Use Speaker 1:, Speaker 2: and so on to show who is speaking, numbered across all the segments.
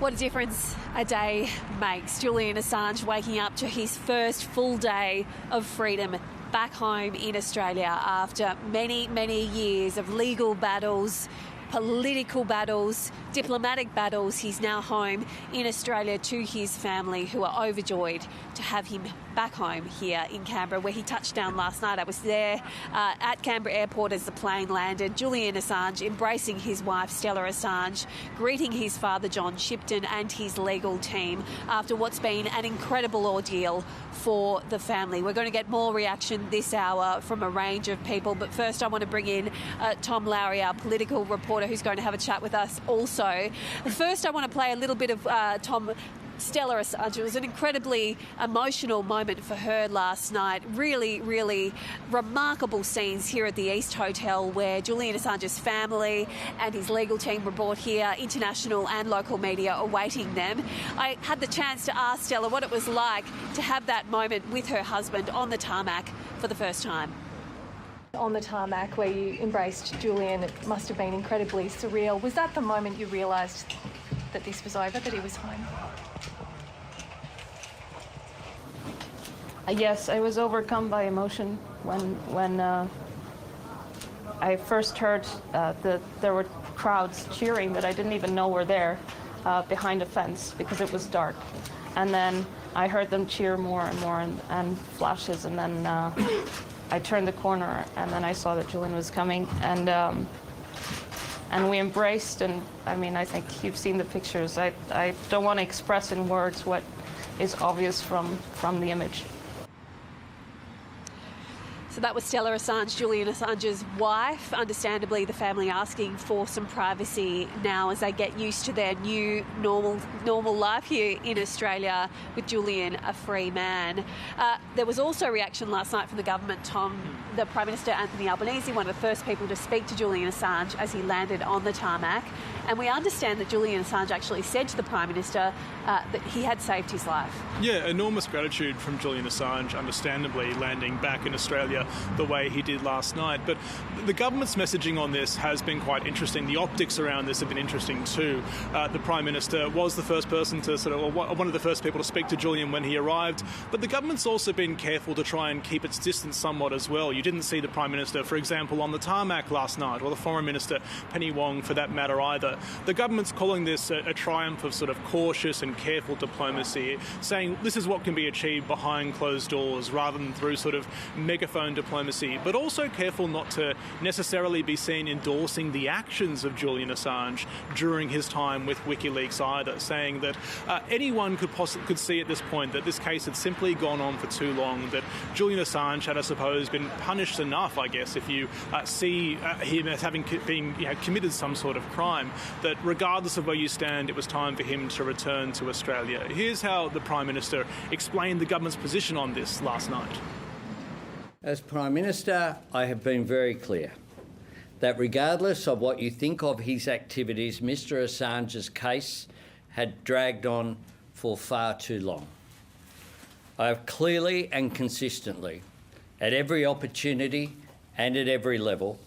Speaker 1: What a difference a day makes. Julian Assange waking up to his first full day of freedom back home in Australia after many, many years of legal battles, political battles, diplomatic battles. He's now home in Australia to his family, who are overjoyed to have him back home here in Canberra, where he touched down last night. I was there at Canberra Airport as the plane landed. Julian Assange embracing his wife Stella Assange, greeting his father John Shipton and his legal team after what's been an incredible ordeal for the family. We're going to get more reaction this hour from a range of people, but first I want to bring in Tom Lowrey, our political reporter, who's going to have a chat with us also. First I want to play a little bit of Stella Assange. It was an incredibly emotional moment for her last night. Really, really remarkable scenes here at the East Hotel, where Julian Assange's family and his legal team were brought here, international and local media awaiting them. I had the chance to ask Stella what it was like to have that moment with her husband on the tarmac for the first time.
Speaker 2: On the tarmac where you embraced Julian, it must have been incredibly surreal. Was that the moment you realised that this was over, that he was home?
Speaker 3: Yes, I was overcome by emotion when I first heard that there were crowds cheering that I didn't even know were there behind a fence because it was dark. And then I heard them cheer more and more and flashes, and then I turned the corner and then I saw that Julian was coming, and we embraced. And I mean, I think you've seen the pictures. I don't want to express in words what is obvious from the image.
Speaker 1: So that was Stella Assange, Julian Assange's wife. Understandably, the family asking for some privacy now as they get used to their new normal life here in Australia with Julian, a free man. There was also reaction last night from the government, Tom. The Prime Minister, Anthony Albanese, one of the first people to speak to Julian Assange as he landed on the tarmac. And we understand that Julian Assange actually said to the Prime Minister that he had saved his life.
Speaker 4: Yeah, enormous gratitude from Julian Assange, understandably, landing back in Australia the way he did last night. But the government's messaging on this has been quite interesting. The optics around this have been interesting too. The Prime Minister was the first person to one of the first people to speak to Julian when he arrived, but the government's also been careful to try and keep its distance somewhat as well. You didn't see the Prime Minister, for example, on the tarmac last night, or the Foreign Minister, Penny Wong, for that matter either. The government's calling this a triumph of sort of cautious and careful diplomacy, saying this is what can be achieved behind closed doors rather than through sort of megaphone diplomacy, but also careful not to necessarily be seen endorsing the actions of Julian Assange during his time with WikiLeaks either, saying that anyone could see at this point that this case had simply gone on for too long, that Julian Assange had, I suppose, been punished enough, I guess, if you see him as having committed some sort of crime, that regardless of where you stand, it was time for him to return to Australia. Here's how the Prime Minister explained the government's position on this last night.
Speaker 5: As Prime Minister, I have been very clear that regardless of what you think of his activities, Mr Assange's case had dragged on for far too long. I have clearly and consistently, at every opportunity and at every level,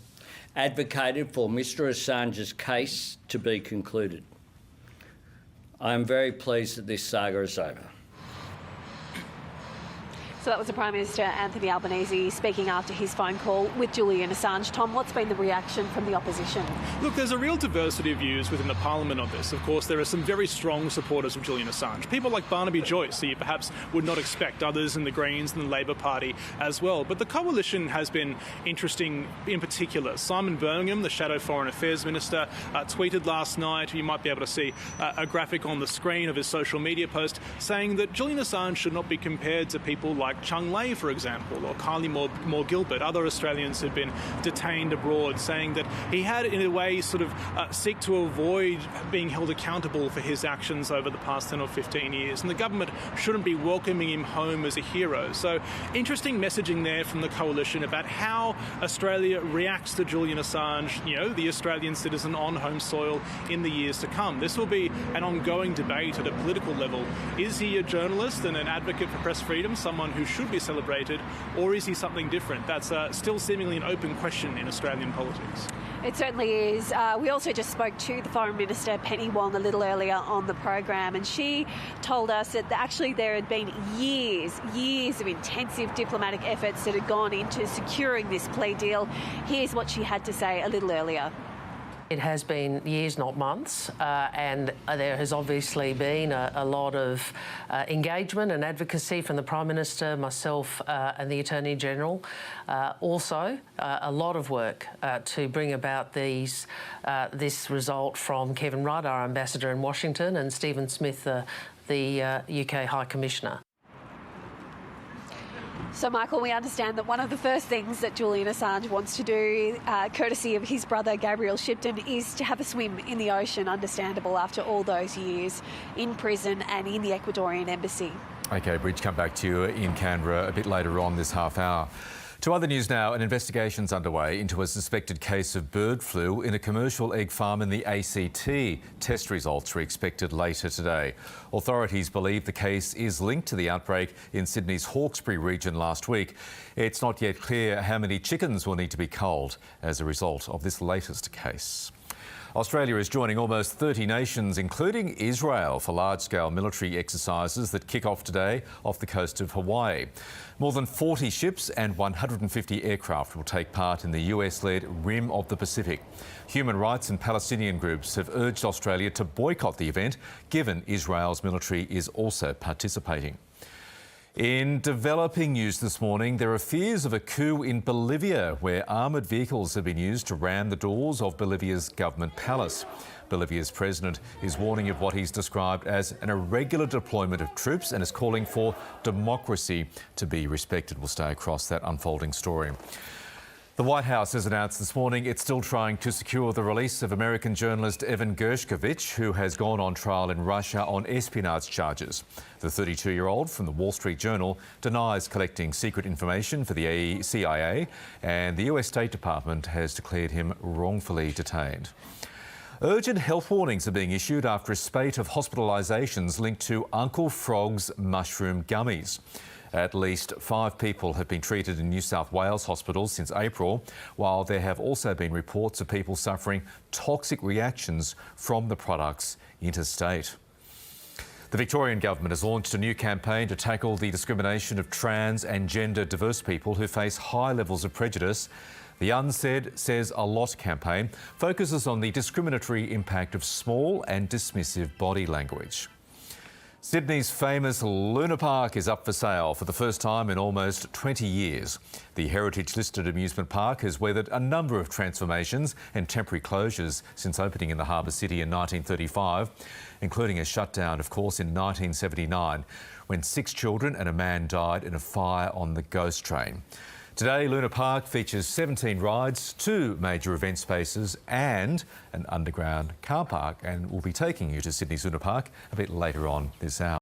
Speaker 5: advocated for Mr Assange's case to be concluded. I am very pleased that this saga is over.
Speaker 1: So that was the Prime Minister, Anthony Albanese, speaking after his phone call with Julian Assange. Tom, what's been the reaction from the opposition?
Speaker 4: Look, there's a real diversity of views within the Parliament on this. Of course, there are some very strong supporters of Julian Assange. People like Barnaby Joyce, who you perhaps would not expect, others in the Greens and the Labor Party as well. But the coalition has been interesting in particular. Simon Birmingham, the Shadow Foreign Affairs Minister, tweeted last night, you might be able to see a graphic on the screen of his social media post, saying that Julian Assange should not be compared to people like Chung Lei, for example, or Kylie Moore Gilbert, other Australians who've been detained abroad, saying that he had, in a way, sort of seek to avoid being held accountable for his actions over the past 10 or 15 years, and the government shouldn't be welcoming him home as a hero. So, interesting messaging there from the coalition about how Australia reacts to Julian Assange, the Australian citizen on home soil, in the years to come. This will be an ongoing debate at a political level. Is he a journalist and an advocate for press freedom, someone who should be celebrated, or is he something different? That's still seemingly an open question in Australian politics.
Speaker 1: It certainly is. We also just spoke to the Foreign Minister, Penny Wong, a little earlier on the program, and she told us that actually there had been years of intensive diplomatic efforts that had gone into securing this plea deal. Here's what she had to say a little earlier.
Speaker 6: It has been years, not months, and there has obviously been a lot of engagement and advocacy from the Prime Minister, myself and the Attorney-General. Also, a lot of work to bring about this result from Kevin Rudd, our Ambassador in Washington, and Stephen Smith, the UK High Commissioner.
Speaker 1: So, Michael, we understand that one of the first things that Julian Assange wants to do, courtesy of his brother Gabriel Shipton, is to have a swim in the ocean, understandable after all those years in prison and in the Ecuadorian embassy.
Speaker 7: OK, Bridge, come back to you in Canberra a bit later on this half hour. To other news now, an investigation's underway into a suspected case of bird flu in a commercial egg farm in the ACT. Test results are expected later today. Authorities believe the case is linked to the outbreak in Sydney's Hawkesbury region last week. It's not yet clear how many chickens will need to be culled as a result of this latest case. Australia is joining almost 30 nations, including Israel, for large-scale military exercises that kick off today off the coast of Hawaii. More than 40 ships and 150 aircraft will take part in the US-led Rim of the Pacific. Human rights and Palestinian groups have urged Australia to boycott the event, given Israel's military is also participating. In developing news this morning, there are fears of a coup in Bolivia, where armoured vehicles have been used to ram the doors of Bolivia's government palace. Bolivia's president is warning of what he's described as an irregular deployment of troops and is calling for democracy to be respected. We'll stay across that unfolding story. The White House has announced this morning it's still trying to secure the release of American journalist Evan Gershkovich, who has gone on trial in Russia on espionage charges. The 32-year-old from the Wall Street Journal denies collecting secret information for the CIA, and the US State Department has declared him wrongfully detained. Urgent health warnings are being issued after a spate of hospitalisations linked to Uncle Frog's mushroom gummies. At least 5 people have been treated in New South Wales hospitals since April, while there have also been reports of people suffering toxic reactions from the products interstate. The Victorian government has launched a new campaign to tackle the discrimination of trans and gender diverse people who face high levels of prejudice. The Unsaid Says a Lot campaign focuses on the discriminatory impact of small and dismissive body language. Sydney's famous Luna Park is up for sale for the first time in almost 20 years. The heritage-listed amusement park has weathered a number of transformations and temporary closures since opening in the harbour city in 1935, including a shutdown, of course, in 1979, when 6 children and a man died in a fire on the Ghost Train. Today, Luna Park features 17 rides, 2 major event spaces and an underground car park, and we'll be taking you to Sydney's Luna Park a bit later on this hour.